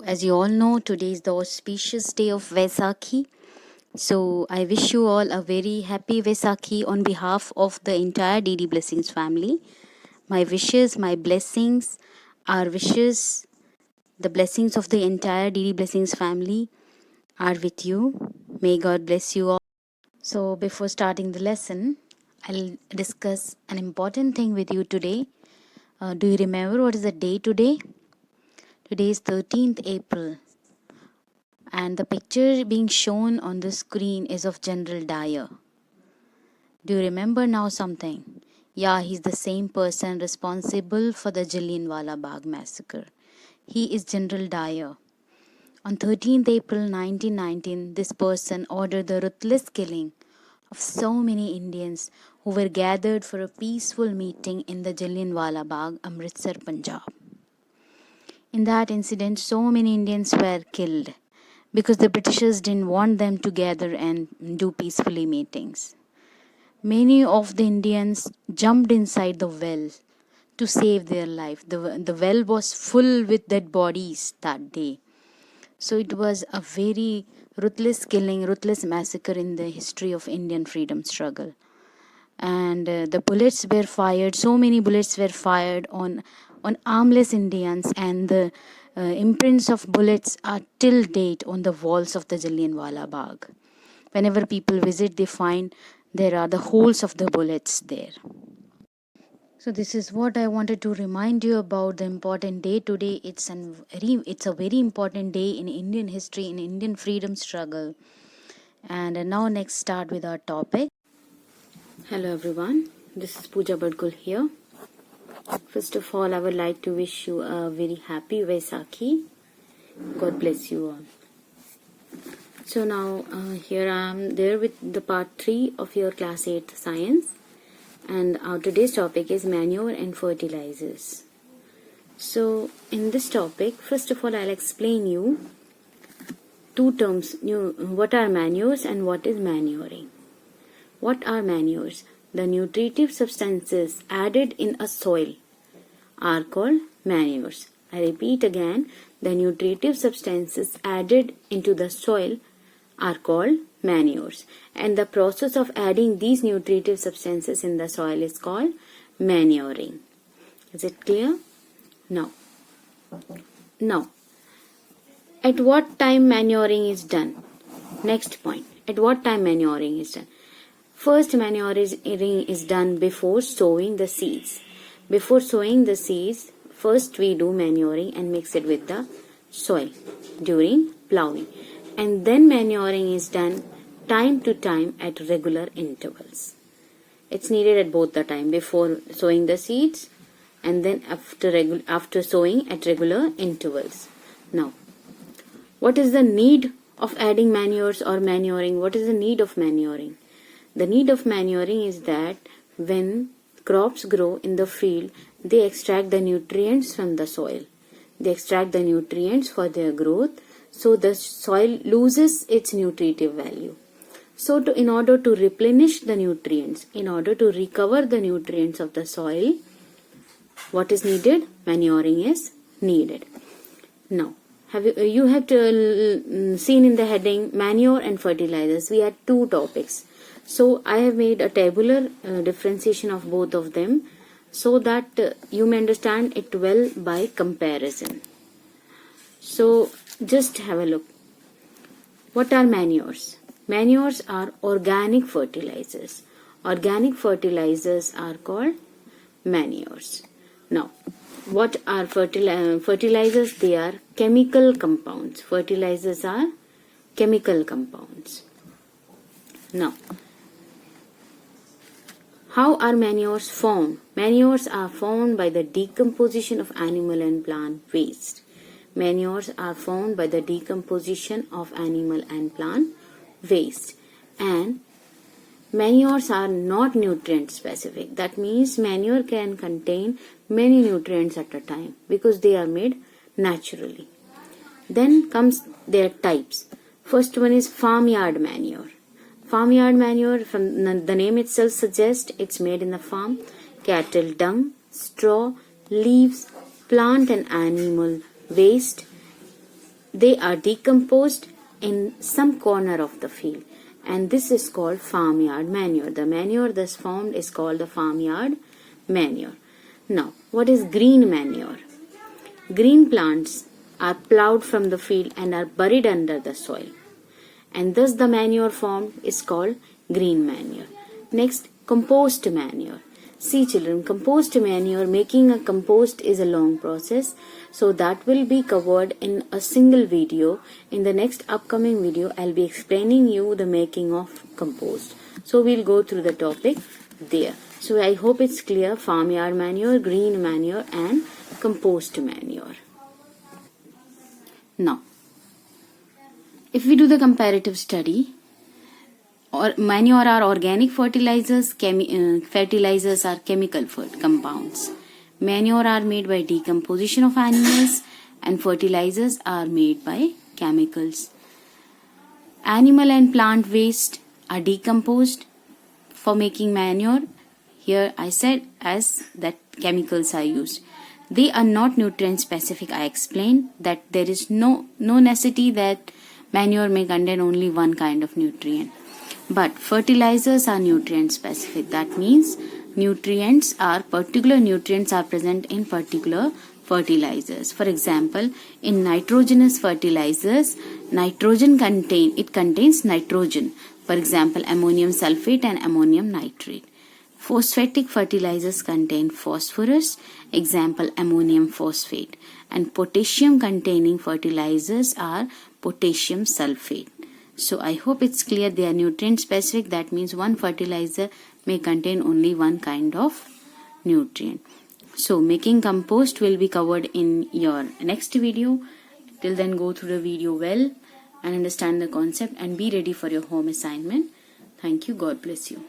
as you all know, today is the auspicious day of Vaisakhi. So, I wish you all a very happy Vaisakhi on behalf of the entire DD Blessings family. My wishes, my blessings, our wishes, the blessings of the entire DD Blessings family are with you. May God bless you all. So, before starting the lesson, I'll discuss an important thing with you today. Do you remember what is the day today? Today is 13th April. And the picture being shown on the screen is of General Dyer. Do you remember now something? Yeah, he's the same person responsible for the Jallianwala Bagh massacre. He is General Dyer. On 13th April 1919, this person ordered the ruthless killing of so many Indians who were gathered for a peaceful meeting in the Jallianwala Bagh, Amritsar, Punjab. In that incident, so many Indians were killed because the Britishers didn't want them to gather and do peacefully meetings. Many of the Indians jumped inside the well to save their life. The well was full with dead bodies that day. So it was a very ruthless killing, ruthless massacre in the history of Indian freedom struggle. And the bullets were fired, so many bullets were fired on armless Indians, and the imprints of bullets are till date on the walls of the Jallianwala Bagh. Whenever people visit, they find there are the holes of the bullets there. So this is what I wanted to remind you about the important day today. It's a very important day in Indian history, in Indian freedom struggle. And now next start with our topic. Hello everyone, this is Pooja Badkul here. First of all, I would like to wish you a very happy Vaisakhi. God bless you all. So now here I am there with the part 3 of your class 8 science, and our today's topic is manure and fertilizers. So in this topic, first of all, I'll explain you two terms, what are manures and what is manuring. What are manures? The nutritive substances added in a soil are called manures. I repeat again, the nutritive substances added into the soil are called manures, and the process of adding these nutritive substances in the soil is called manuring. Is it clear? Now, at what time manuring is done? Next point, at what time manuring is done? First, manuring is done before sowing the seeds. Before sowing the seeds, first we do manuring and mix it with the soil during plowing. And then manuring is done time to time at regular intervals. It's needed at both the time, before sowing the seeds and then after sowing at regular intervals. Now, what is the need of adding manures or manuring? What is the need of manuring? The need of manuring is that when crops grow in the field, they extract the nutrients from the soil. They extract the nutrients for their growth, so the soil loses its nutritive value. So in order to replenish the nutrients, in order to recover the nutrients of the soil, what is needed? Manuring is needed. Now, you have seen in the heading manure and fertilizers. We had two topics. So I have made a tabular differentiation of both of them so that you may understand it well by comparison. So just have a look. What are manures? Manures are organic fertilizers. Organic fertilizers are called manures. Now, what are fertilizers? They are chemical compounds. Fertilizers are chemical compounds. Now, how are manures formed? Manures are formed by the decomposition of animal and plant waste. Manures are formed by the decomposition of animal and plant waste. And manures are not nutrient specific. That means manure can contain many nutrients at a time because they are made naturally. Then comes their types. First one is farmyard manure. Farmyard manure, from the name itself suggests, it's made in the farm. Cattle dung, straw, leaves, plant and animal waste they are decomposed in some corner of the field, and this is called farmyard manure. The manure thus formed is called the farmyard manure. Now, what is green manure? Green plants are plowed from the field and are buried under the soil, and thus the manure formed is called green manure. Next, compost manure. See children, compost manure, making a compost is a long process, so that will be covered in a single video. In the next upcoming video, I'll be explaining you the making of compost. So we'll go through the topic there. So I hope it's clear: farmyard manure, green manure and compost manure. Now, if we do the comparative study, manure are organic fertilizers, fertilizers are chemical compounds. Manure are made by decomposition of animals and fertilizers are made by chemicals. Animal and plant waste are decomposed for making manure. Here I said as that chemicals are used. They are not nutrient specific. I explained that there is no necessity that manure may contain only one kind of nutrient. But fertilizers are nutrient specific. That means particular nutrients are present in particular fertilizers. For example, in nitrogenous fertilizers, contains nitrogen. For example, ammonium sulfate and ammonium nitrate. Phosphatic fertilizers contain phosphorus, example ammonium phosphate, and potassium containing fertilizers are potassium sulfate. So I hope it's clear they are nutrient specific. That means one fertilizer may contain only one kind of nutrient. So making compost will be covered in your next video. Till then, go through the video well and understand the concept and be ready for your home assignment. Thank you. God bless you.